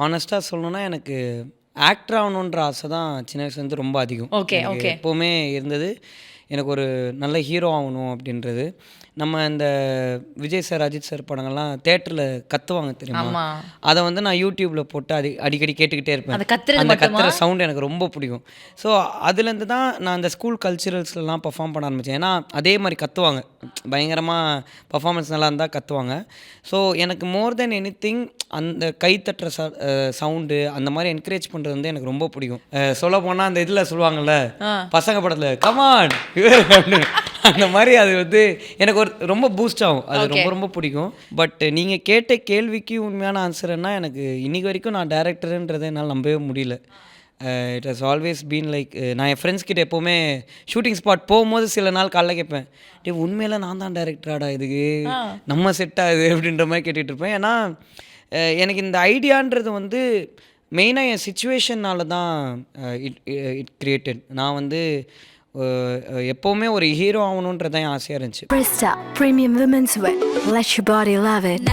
ஆனஸ்ட்டாக சொல்லணும்னா எனக்கு ஆக்டர் ஆகணுன்ற ஆசை தான் சின்ன வயசுலேருந்து ரொம்ப அதிகம். ஓகே, எனக்கு ஓகே. எப்போவுமே இருந்தது. எனக்கு ஒரு நல்ல ஹீரோ ஆகணும் அப்படின்றது. நம்ம இந்த விஜய் சார், அஜித் சார் படங்கள்லாம் தியேட்டரில் கத்துவாங்க தெரியுமா? ஆமா. அதை வந்து நான் யூடியூப்பில் போட்டு அடிக்கடி கேட்டுக்கிட்டே இருப்பேன். அந்த கத்துறது அந்த மட்டுமா? கத்துற சவுண்ட் எனக்கு ரொம்ப பிடிக்கும். ஸோ அதுலேருந்து தான் நான் அந்த ஸ்கூல் கல்ச்சுரல்ஸ்லலாம் பெர்ஃபார்ம் பண்ண ஆரம்பித்தேன். ஏன்னா அதே மாதிரி கத்துவாங்க. பயங்கரமாக பர்ஃபார்மன்ஸ் நல்லா இருந்தால் கத்துவாங்க. ஸோ எனக்கு மோர் தென் எனிதிங் அந்த கைத்தட்டுற சவுண்டு அந்த மாதிரி என்கரேஜ் பண்ணுறது வந்து எனக்கு ரொம்ப பிடிக்கும். சொல்லப்போனால் அந்த இதில் சொல்லுவாங்கள்ல பசங்க படத்தில் கமான் அந்த மாதிரி அது வந்து எனக்கு ஒரு ரொம்ப பூஸ்ட் ஆகும். அது ரொம்ப ரொம்ப பிடிக்கும். பட் நீங்கள் கேட்ட கேள்விக்கு உண்மையான ஆன்சர் என்ன, எனக்கு இன்னைக்கு வரைக்கும் நான் டேரக்டருன்றதை என்னால் நம்பவே முடியல. It has always been like நான் என் ஃப்ரெண்ட்ஸ் கிட்ட எப்போவுமே ஷூட்டிங் ஸ்பாட் போகும்போது சில நாள் காலைல கேட்பேன், டே உண்மையில நான் தான் டேரக்டராடா இதுக்கு நம்ம செட் ஆகுது அப்படின்ற மாதிரி கேட்டுட்டு இருப்பேன். ஏன்னா எனக்கு இந்த ஐடியான்றது வந்து மெயினாக என் சுச்சுவேஷன்னால தான் இட் கிரியேட்டட். நான் வந்து எப்போவுமே ஒரு ஹீரோ ஆகணுன்றது தான் என் ஆசையாக இருந்துச்சு. Presta Premium Women's Wear. Let your body love it.